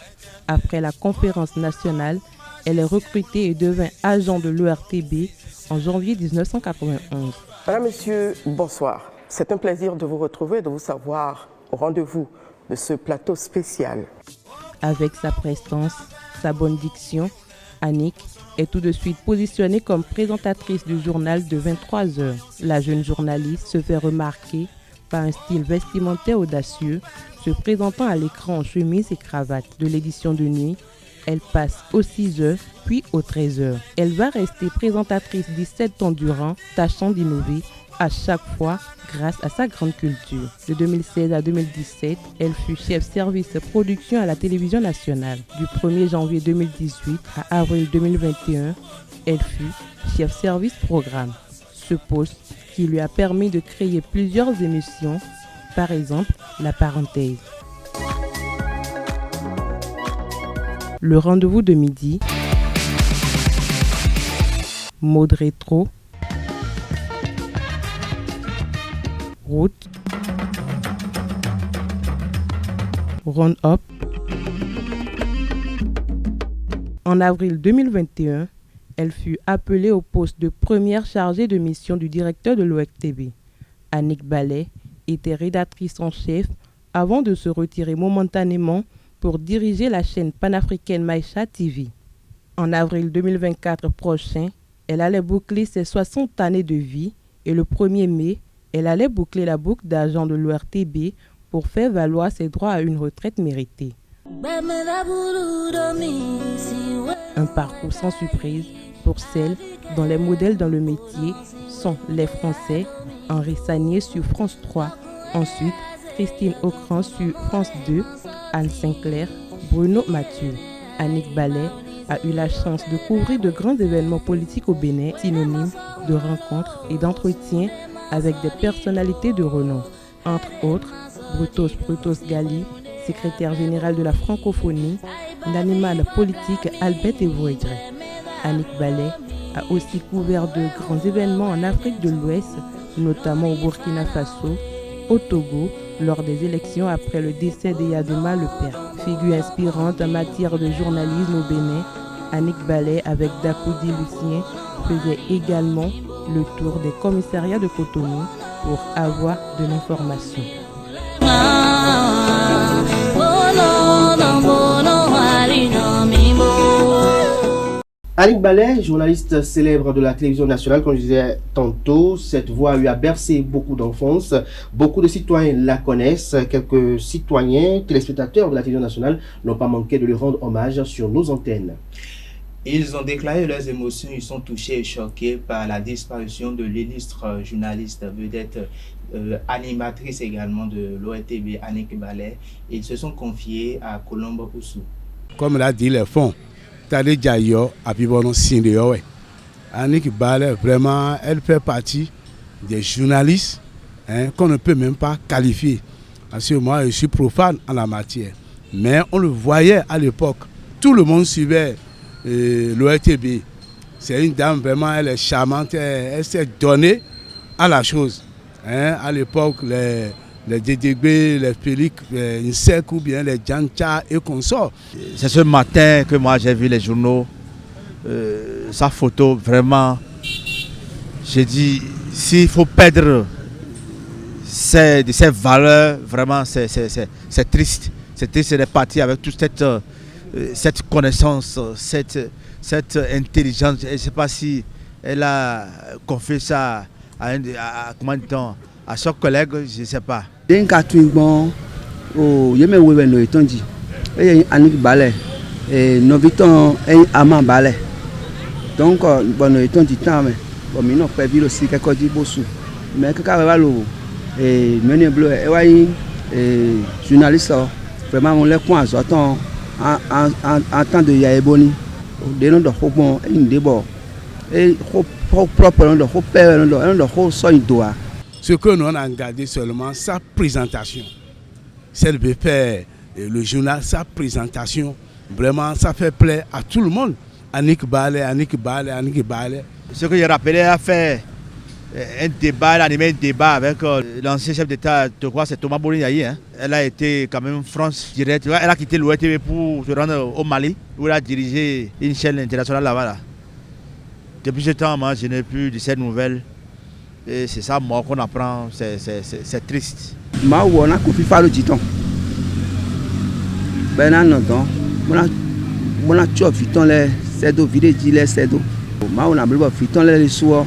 après la conférence nationale, elle est recrutée et devint agent de l'ORTB en janvier 1991. Madame, Monsieur, bonsoir. C'est un plaisir de vous retrouver et de vous savoir au rendez-vous de ce plateau spécial. Avec sa prestance, sa bonne diction, Annick est tout de suite positionnée comme présentatrice du journal de 23 heures. La jeune journaliste se fait remarquer par un style vestimentaire audacieux, se présentant à l'écran en chemise et cravate. De l'édition de nuit, elle passe aux 6 heures, puis aux 13 heures. Elle va rester présentatrice 17 ans durant, tâchant d'innover à chaque fois grâce à sa grande culture. De 2016 à 2017, elle fut chef service production à la télévision nationale. Du 1er janvier 2018 à avril 2021, elle fut chef service programme. Ce poste qui lui a permis de créer plusieurs émissions, par exemple La Parenthèse. Le rendez-vous de midi, mode rétro, route, round-up. En avril 2021, elle fut appelée au poste de première chargée de mission du directeur de l'ORTB. Annick Ballet était rédactrice en chef avant de se retirer momentanément pour diriger la chaîne panafricaine Maïcha TV. En avril 2024 prochain, elle allait boucler ses 60 années de vie et le 1er mai, elle allait boucler la boucle d'agent de l'ORTB pour faire valoir ses droits à une retraite méritée. Un parcours sans surprise pour celles dont les modèles dans le métier sont les Français, Henri Sagnier sur France 3, ensuite Christine Ocran sur France 2, Anne Sinclair, Bruno Mathieu. Annick Ballet a eu la chance de couvrir de grands événements politiques au Bénin, synonymes de rencontres et d'entretiens avec des personnalités de renom. Entre autres, Brutus Gali, secrétaire général de la francophonie, l'animal politique Albert Evouedre. Annick Ballet a aussi couvert de grands événements en Afrique de l'Ouest, notamment au Burkina Faso, au Togo, lors des élections après le décès d'Eyadema le père. Figure inspirante en matière de journalisme au Bénin, Annick Ballet avec Dakoudi Lucien faisait également le tour des commissariats de Cotonou pour avoir de l'information. Annick Ballet, journaliste célèbre de la télévision nationale, comme je disais tantôt, cette voix lui a bercé beaucoup d'enfance. Beaucoup de citoyens la connaissent. Quelques citoyens, téléspectateurs de la télévision nationale n'ont pas manqué de lui rendre hommage sur nos antennes. Ils ont déclaré leurs émotions, ils sont touchés et choqués par la disparition de l'illustre journaliste, vedette animatrice également de l'ORTB, Annick Ballet. Ils se sont confiés à Colombo Oussou. Comme l'a dit les fonds, Annick Ballet, vraiment, elle fait partie des journalistes qu'on ne peut même pas qualifier. Parce que moi, je suis profane en la matière. Mais on le voyait à l'époque. Tout le monde suivait l'ORTB. C'est une dame, vraiment, elle est charmante. Elle s'est donnée à la chose. À l'époque, les Dédégbé, les Félix, les Insek ou bien les Djancha et consorts. C'est ce matin que moi j'ai vu les journaux, sa photo, vraiment, j'ai dit, s'il faut perdre ces valeurs, vraiment c'est triste. C'est triste d'être parti avec toute cette connaissance, cette intelligence. Je ne sais pas si elle a confié ça à combien de temps, à son collègue, je ne sais pas. Annick Ballet et Noviton et Amand Ballet. Donc, bon, étant du temps, mais bon, nous avons vu aussi quelques dibosous. Mais que Carvalho et Mené Bleu et journaliste, vraiment, on les coins en temps de Yaéboni. de non do bon une debo et propre non do père non do so doa. Ce que nous on a gardé seulement sa présentation. Celle de faire le journal, sa présentation, vraiment ça fait plaisir à tout le monde. Annick Ballet. Ce que j'ai rappelé à faire un débat, animé un débat avec l'ancien chef d'État, je crois c'est Thomas Bolinaï. Hein. Elle a été quand même France direct. Elle a quitté l'ORTV pour se rendre au Mali, où elle a dirigé une chaîne internationale là-bas. Là. Depuis ce temps, moi, je n'ai plus de ces nouvelles. Et c'est ça, moi, qu'on apprend, c'est triste. Ma on a coupé par le titon. Ben non, on a tué fiton les cédos, vidé les cédos. Ma on a bleu fiton les soirs.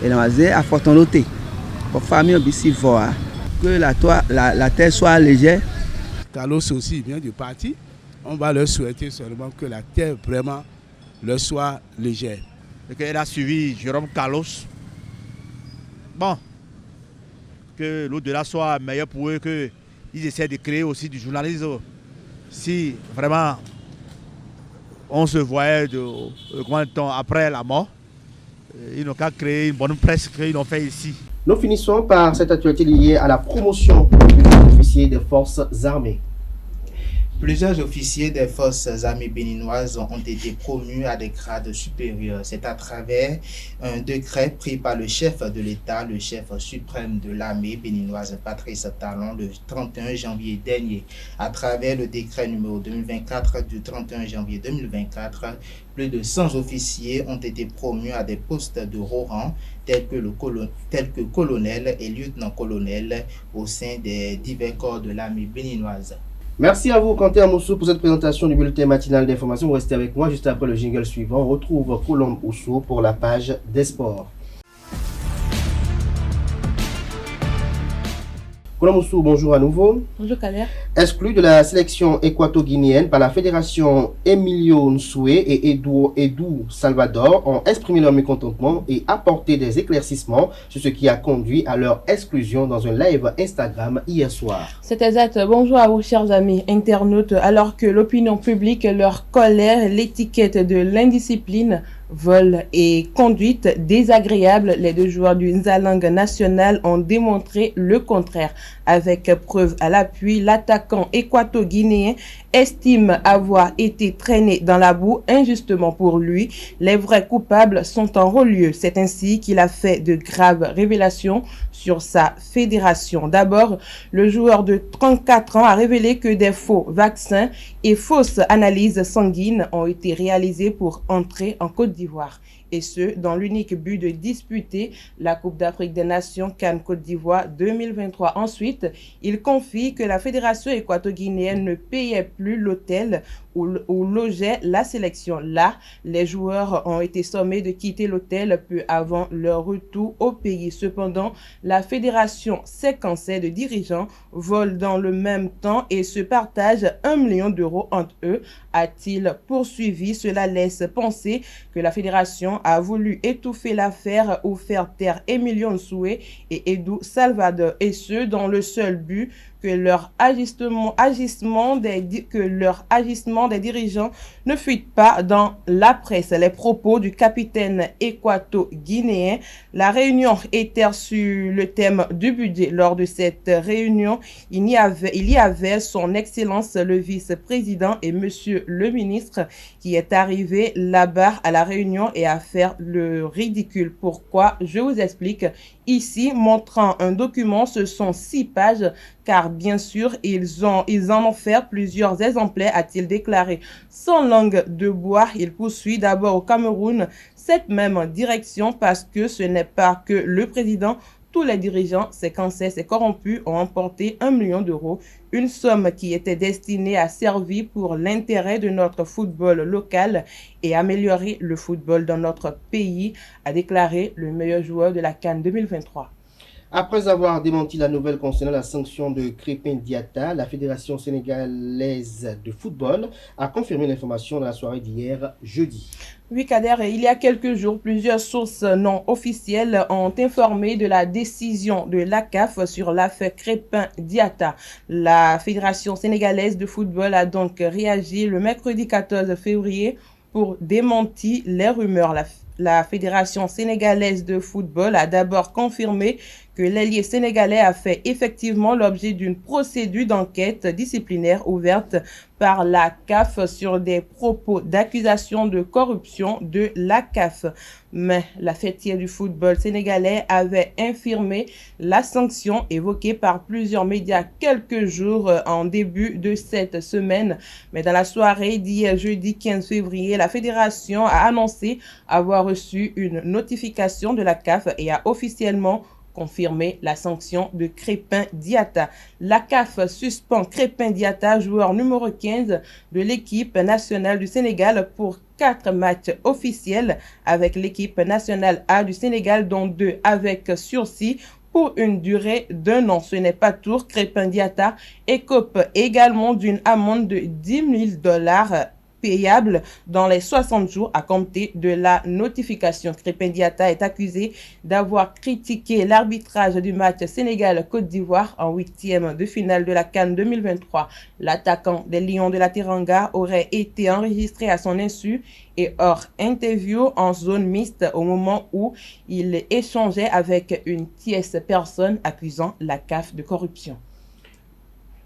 Et on a à forton noté. Pour famille ici voir que la terre soit légère. Carlos aussi vient du parti. On va leur souhaiter seulement que la terre vraiment leur soit légère. Et qu'elle a suivi Jérôme Carlos. Bon, que l'au-delà soit meilleur pour eux, qu'ils essaient de créer aussi du journalisme. Si vraiment on se voyait combien de temps après la mort, ils n'ont qu'à créer une bonne presse qu'ils ont fait ici. Nous finissons par cette actualité liée à la promotion des officiers des forces armées. Plusieurs officiers des forces armées béninoises ont été promus à des grades supérieurs. C'est à travers un décret pris par le chef de l'État, le chef suprême de l'armée béninoise, Patrice Talon, le 31 janvier dernier. À travers le décret numéro 2024 du 31 janvier 2024, plus de 100 officiers ont été promus à des postes de haut rang, tels que colonel et lieutenant-colonel au sein des divers corps de l'armée béninoise. Merci à vous, Quentin Amoussou, pour cette présentation du bulletin matinal d'information. Vous restez avec moi juste après le jingle suivant. On retrouve Colombe Oussou pour la page des sports. Colomoussou, bonjour à nouveau. Bonjour Kader. Exclu de la sélection équato-guinéenne par la fédération, Emilio Nsoué et Edou Salvador ont exprimé leur mécontentement et apporté des éclaircissements sur ce qui a conduit à leur exclusion dans un live Instagram hier soir. C'est exact. Bonjour à vous chers amis internautes. Alors que l'opinion publique leur colère l'étiquette de l'indiscipline, vol et conduite désagréable, les deux joueurs du Nzalang national ont démontré le contraire. Avec preuve à l'appui, l'attaquant équato-guinéen estime avoir été traîné dans la boue injustement pour lui. Les vrais coupables sont en haut lieu. C'est ainsi qu'il a fait de graves révélations sur sa fédération. D'abord, le joueur de 34 ans a révélé que des faux vaccins et fausses analyses sanguines ont été réalisées pour entrer en Côte d'Ivoire. Et ce, dans l'unique but de disputer la Coupe d'Afrique des Nations CAN Côte d'Ivoire 2023. Ensuite, il confie que la fédération équato-guinéenne ne payait plus l'hôtel où logeait la sélection. Là, les joueurs ont été sommés de quitter l'hôtel peu avant leur retour au pays. Cependant, la fédération séquencée de dirigeants vole dans le même temps et se partage 1 million d'euros entre eux, a-t-il poursuivi. Cela laisse penser que la fédération a voulu étouffer l'affaire ou faire taire Emilio Nsoué et Edou Salvador, et ce, dans le seul but que leur agissement des dirigeants ne fuite pas dans la presse. Les propos du capitaine équato-guinéen. La réunion était sur le thème du budget. Lors de cette réunion, il y avait son excellence le vice-président et monsieur le ministre qui est arrivé là-bas à la réunion et à faire le ridicule. Pourquoi? Je vous explique. Ici, montrant un document, ce sont 6 pages, car bien sûr, ils en ont fait plusieurs exemplaires, a-t-il déclaré. Sans langue de bois, il poursuit d'abord au Cameroun cette même direction parce que ce n'est pas que le président. Tous les dirigeants séquencés, ces corrompus, ont emporté 1 million d'euros, une somme qui était destinée à servir pour l'intérêt de notre football local et améliorer le football dans notre pays, a déclaré le meilleur joueur de la CAN 2023. Après avoir démenti la nouvelle concernant la sanction de Crépin Diatta, la Fédération sénégalaise de football a confirmé l'information dans la soirée d'hier, jeudi. Oui, Kader, il y a quelques jours, plusieurs sources non officielles ont informé de la décision de l'ACAF sur l'affaire Crépin Diatta. La Fédération sénégalaise de football a donc réagi le mercredi 14 février pour démentir les rumeurs. La Fédération sénégalaise de football a d'abord confirmé que l'ailier sénégalais a fait effectivement l'objet d'une procédure d'enquête disciplinaire ouverte par la CAF sur des propos d'accusation de corruption de la CAF. Mais la fêtière du football sénégalais avait infirmé la sanction évoquée par plusieurs médias quelques jours en début de cette semaine. Mais dans la soirée d'hier jeudi 15 février, la fédération a annoncé avoir reçu une notification de la CAF et a officiellement confirmé la sanction de Crépin Diatta. La CAF suspend Crépin Diatta, joueur numéro 15 de l'équipe nationale du Sénégal, pour 4 matchs officiels avec l'équipe nationale A du Sénégal, dont 2 avec sursis pour une durée d'1 an. Ce n'est pas tout. Crépin Diatta écope également d'une amende de $10 000 payable dans les 60 jours à compter de la notification. Crépin Diatta est accusé d'avoir critiqué l'arbitrage du match Sénégal-Côte d'Ivoire en 8e de finale de la CAN 2023. L'attaquant des Lions de la Teranga aurait été enregistré à son insu et hors interview en zone mixte au moment où il échangeait avec une tierce personne accusant la CAF de corruption.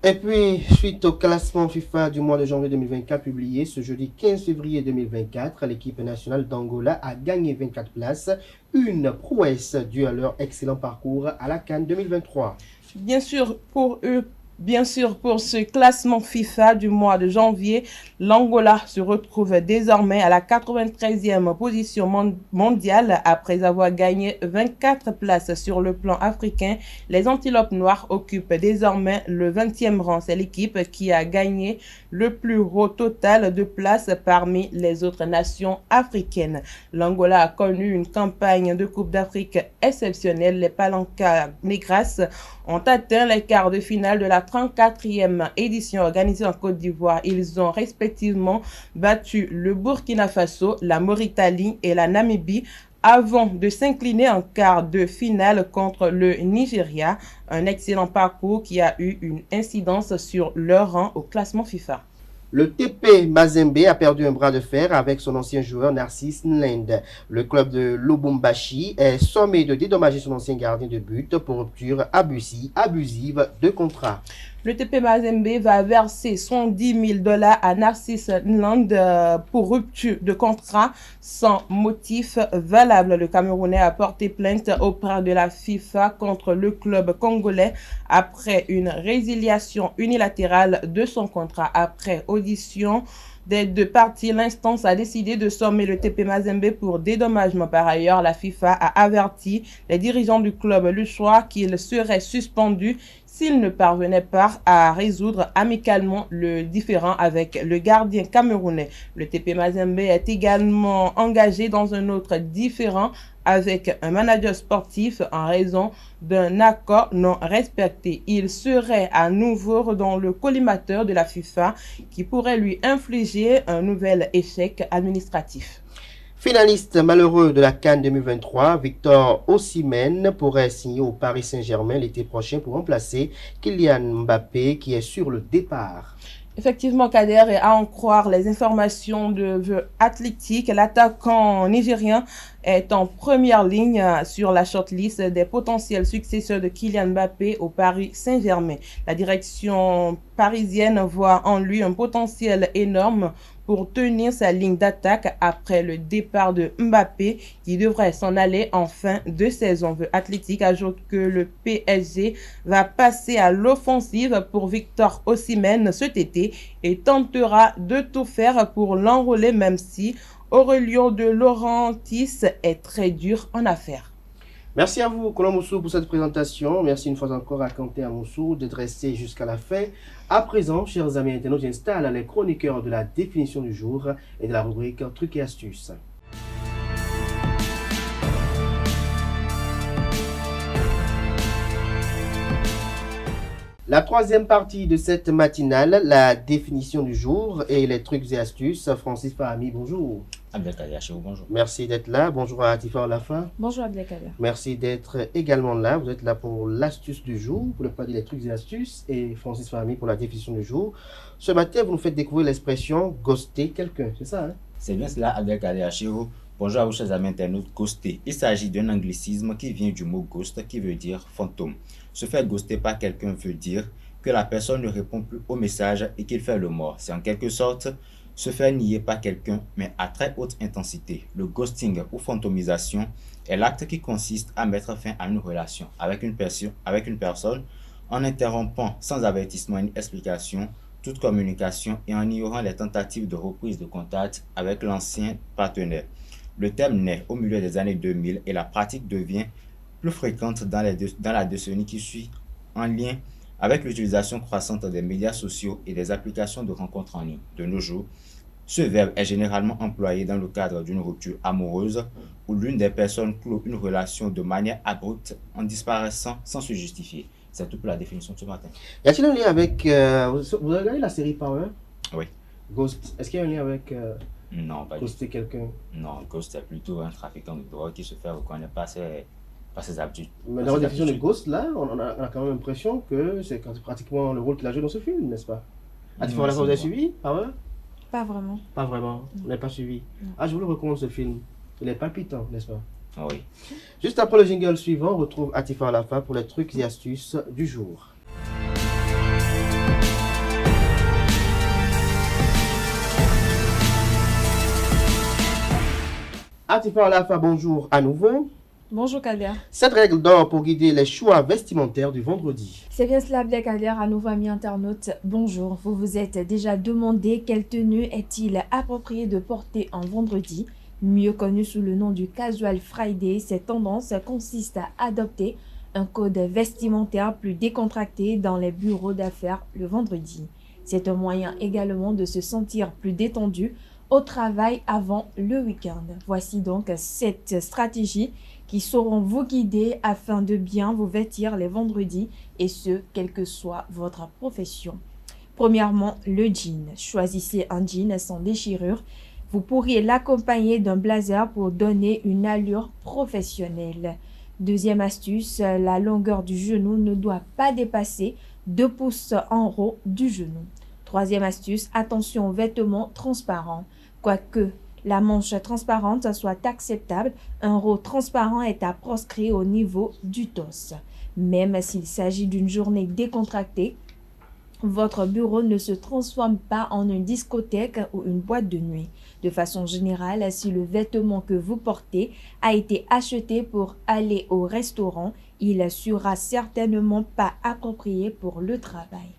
Et puis, suite au classement FIFA du mois de janvier 2024 publié ce jeudi 15 février 2024, l'équipe nationale d'Angola a gagné 24 places, une prouesse due à leur excellent parcours à la CAN 2023. Bien sûr, pour ce classement FIFA du mois de janvier, l'Angola se retrouve désormais à la 93e position mondiale après avoir gagné 24 places sur le plan africain. Les Antilopes Noires occupent désormais le 20e rang. C'est l'équipe qui a gagné le plus haut total de places parmi les autres nations africaines. L'Angola a connu une campagne de Coupe d'Afrique exceptionnelle. Les Palancas Negras ont atteint les quarts de finale de la 34e édition organisée en Côte d'Ivoire. Ils ont respectivement battu le Burkina Faso, la Mauritanie et la Namibie avant de s'incliner en quart de finale contre le Nigeria. Un excellent parcours qui a eu une incidence sur leur rang au classement FIFA. Le TP Mazembe a perdu un bras de fer avec son ancien joueur Narcisse Nlend. Le club de Lubumbashi est sommé de dédommager son ancien gardien de but pour rupture abusive de contrat. Le TP Mazembe va verser $110 000 à Narcisse Nlend pour rupture de contrat sans motif valable. Le Camerounais a porté plainte auprès de la FIFA contre le club congolais après une résiliation unilatérale de son contrat. Après audition des deux parties, l'instance a décidé de sommer le TP Mazembe pour dédommagement. Par ailleurs, la FIFA a averti les dirigeants du club luchois qu'ils seraient suspendus s'ils ne parvenaient pas à résoudre amicalement le différend avec le gardien camerounais. Le TP Mazembe est également engagé dans un autre différend avec un manager sportif en raison d'un accord non respecté. Il serait à nouveau dans le collimateur de la FIFA qui pourrait lui infliger un nouvel échec administratif. Finaliste malheureux de la CAN 2023, Victor Osimhen pourrait signer au Paris Saint-Germain l'été prochain pour remplacer Kylian Mbappé qui est sur le départ. Effectivement, Kader, et à en croire les informations de The Athletic, l'attaquant nigérien est en première ligne sur la shortlist des potentiels successeurs de Kylian Mbappé au Paris Saint-Germain. La direction parisienne voit en lui un potentiel énorme pour tenir sa ligne d'attaque après le départ de Mbappé qui devrait s'en aller en fin de saison. The Athletic ajoute que le PSG va passer à l'offensive pour Victor Osimhen cet été et tentera de tout faire pour l'enrôler, même si Aurélien de Laurentiis est très dur en affaires. Merci à vous, Colomb Moussou, pour cette présentation. Merci une fois encore à Quentin Moussou d'être resté jusqu'à la fin. À présent, chers amis internautes, j'installe les chroniqueurs de la définition du jour et de la rubrique Trucs et astuces. La troisième partie de cette matinale, la définition du jour et les trucs et astuces. Francis Fahami, bonjour. Abdelkader, bonjour. Merci d'être là. Bonjour à Atifa Olafa. Bonjour Abdelkader. Merci d'être également là. Vous êtes là pour l'astuce du jour, pour ne pas dire les trucs et astuces, et Francis Fahami pour la définition du jour. Ce matin, vous nous faites découvrir l'expression ghoster quelqu'un, c'est ça, hein? C'est bien cela, Abdelkader Achiro. Bonjour à vous, chers amis internautes. Ghoster. Il s'agit d'un anglicisme qui vient du mot ghost, qui veut dire fantôme. Se faire ghoster par quelqu'un veut dire que la personne ne répond plus au message et qu'il fait le mort. C'est en quelque sorte se faire nier par quelqu'un, mais à très haute intensité. Le ghosting ou fantomisation est l'acte qui consiste à mettre fin à une relation avec une personne en interrompant sans avertissement ni explication toute communication et en ignorant les tentatives de reprise de contact avec l'ancien partenaire. Le terme naît au milieu des années 2000 et la pratique devient plus fréquente dans la décennie qui suit, en lien avec l'utilisation croissante des médias sociaux et des applications de rencontres en ligne. De nos jours, ce verbe est généralement employé dans le cadre d'une rupture amoureuse où l'une des personnes clôt une relation de manière abrupte en disparaissant sans se justifier. C'est tout pour la définition de ce matin. Y a-t-il un lien avec... vous avez regardé la série Power? Oui. Ghost. Est-ce qu'il y a un lien avec... non, pas ghoster quelqu'un? Non, Ghost est plutôt un trafiquant de drogue qui se fait reconnaître par ses habitudes. Mais dans la définition de Ghost, là, on a quand même l'impression que c'est pratiquement le rôle qu'il a joué dans ce film, n'est-ce pas? Atifa Olafa, vous avez suivi Power? Pas vraiment. Pas vraiment. Vous n'avez pas suivi. Ah, je vous le recommande ce film. Il est palpitant, n'est-ce pas? Oui. Juste après le jingle suivant, on retrouve Atifa Olafa pour les trucs et astuces du jour. Atifa Olafa, bonjour à nouveau. Bonjour Kader. Cette règle d'or pour guider les choix vestimentaires du vendredi. C'est bien cela, Abdelkader, à nouveau amis internautes. Bonjour, vous vous êtes déjà demandé quelle tenue est-il approprié de porter en vendredi. Mieux connu sous le nom du Casual Friday, cette tendance consiste à adopter un code vestimentaire plus décontracté dans les bureaux d'affaires le vendredi. C'est un moyen également de se sentir plus détendu au travail avant le week-end. Voici donc 7 stratégies qui sauront vous guider afin de bien vous vêtir les vendredis et ce, quelle que soit votre profession. Premièrement, le jean. Choisissez un jean sans déchirure. Vous pourriez l'accompagner d'un blazer pour donner une allure professionnelle. Deuxième astuce, la longueur du genou ne doit pas dépasser 2 pouces en haut du genou. Troisième astuce, attention aux vêtements transparents. Quoique la manche transparente soit acceptable, un haut transparent est à proscrire au niveau du torse. Même s'il s'agit d'une journée décontractée, votre bureau ne se transforme pas en une discothèque ou une boîte de nuit. De façon générale, si le vêtement que vous portez a été acheté pour aller au restaurant, il ne sera certainement pas approprié pour le travail.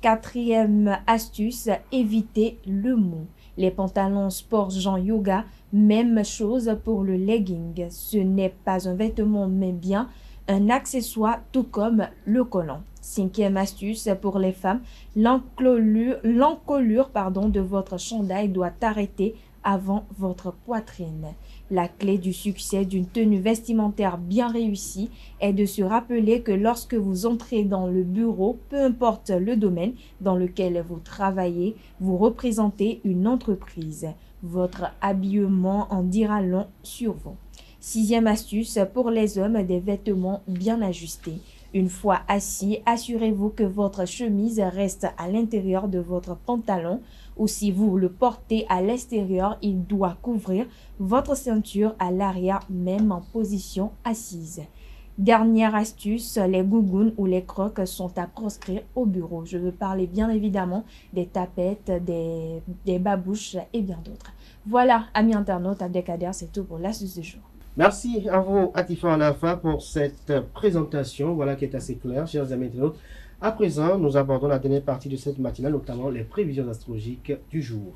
Quatrième astuce, évitez le mou. Les pantalons sport genre yoga, même chose pour le legging. Ce n'est pas un vêtement mais bien un accessoire tout comme le collant. Cinquième astuce pour les femmes, l'encolure de votre chandail doit arrêter avant votre poitrine. La clé du succès d'une tenue vestimentaire bien réussie est de se rappeler que lorsque vous entrez dans le bureau, peu importe le domaine dans lequel vous travaillez, vous représentez une entreprise. Votre habillement en dira long sur vous. Sixième astuce pour les hommes, des vêtements bien ajustés. Une fois assis, assurez-vous que votre chemise reste à l'intérieur de votre pantalon ou si vous le portez à l'extérieur, il doit couvrir votre ceinture à l'arrière, même en position assise. Dernière astuce, les gougounes ou les crocs sont à proscrire au bureau. Je veux parler bien évidemment des tapettes, des babouches et bien d'autres. Voilà, amis internautes, Abdelkader, c'est tout pour l'astuce du jour. Merci à vous, Atifa Olafa, pour cette présentation, voilà qui est assez claire, chers amis internautes. À présent, nous abordons la dernière partie de cette matinale, notamment les prévisions astrologiques du jour.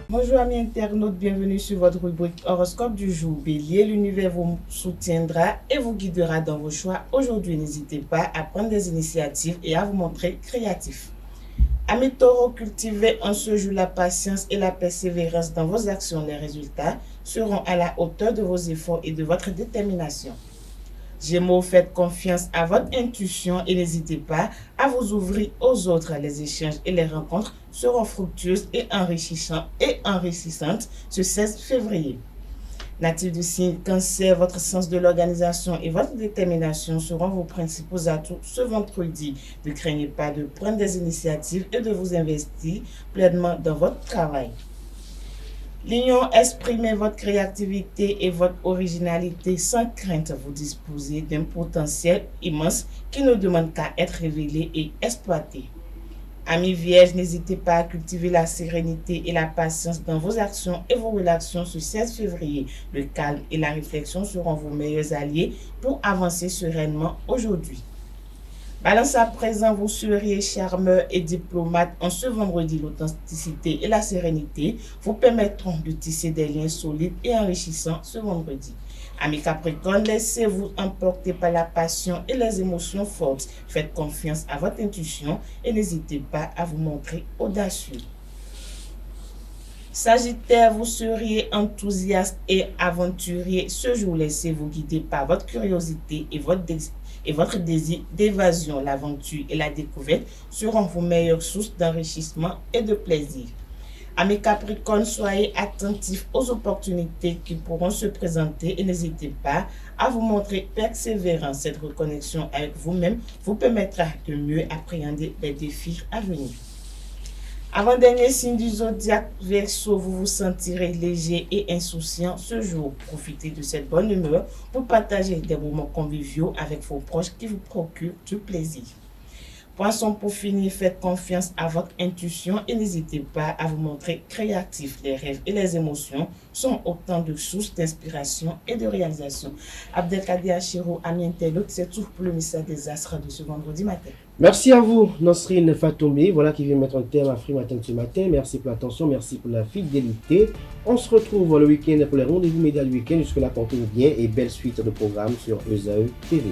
Bonjour amis internautes, bienvenue sur votre rubrique horoscope du jour. Bélier, l'univers vous soutiendra et vous guidera dans vos choix. Aujourd'hui, n'hésitez pas à prendre des initiatives et à vous montrer créatif. Amis taureaux, cultivez en ce jour la patience et la persévérance dans vos actions. Les résultats seront à la hauteur de vos efforts et de votre détermination. Gémeaux, faites confiance à votre intuition et n'hésitez pas à vous ouvrir aux autres. Les échanges et les rencontres seront fructueuses et enrichissantes ce 16 février. Natif du signe Cancer, votre sens de l'organisation et votre détermination seront vos principaux atouts ce vendredi. Ne craignez pas de prendre des initiatives et de vous investir pleinement dans votre travail. Lion, exprimez votre créativité et votre originalité sans crainte. Vous disposez d'un potentiel immense qui ne demande qu'à être révélé et exploité. Amis Vierges, n'hésitez pas à cultiver la sérénité et la patience dans vos actions et vos relations ce 16 février. Le calme et la réflexion seront vos meilleurs alliés pour avancer sereinement aujourd'hui. Balance à présent, vous seriez charmeur et diplomate. En ce vendredi, l'authenticité et la sérénité vous permettront de tisser des liens solides et enrichissants ce vendredi. Amis Capricorne, laissez-vous emporter par la passion et les émotions fortes. Faites confiance à votre intuition et n'hésitez pas à vous montrer audacieux. Sagittaire, vous seriez enthousiaste et aventurier. Ce jour, laissez-vous guider par votre curiosité et votre désir d'évasion. L'aventure et la découverte seront vos meilleures sources d'enrichissement et de plaisir. Amis Capricorne, soyez attentifs aux opportunités qui pourront se présenter et n'hésitez pas à vous montrer persévérant. Cette reconnexion avec vous-même vous permettra de mieux appréhender les défis à venir. Avant-dernier signe du zodiaque, Verseau, vous vous sentirez léger et insouciant ce jour. Profitez de cette bonne humeur pour partager des moments conviviaux avec vos proches qui vous procurent du plaisir. Poisson, pour finir, faites confiance à votre intuition et n'hésitez pas à vous montrer créatif. Les rêves et les émotions sont autant de sources d'inspiration et de réalisation. Abdelkader Achiro, ami internaute, c'est tout pour le message des astres de ce vendredi matin. Merci à vous, Nosrine Fatoumi. Voilà qui vient mettre un terme à Free Matin de ce matin. Merci pour l'attention, merci pour la fidélité. On se retrouve le week-end pour les rendez-vous médias du week-end. Jusque-là, portez-vous bien et belle suite de programmes sur ESAE TV.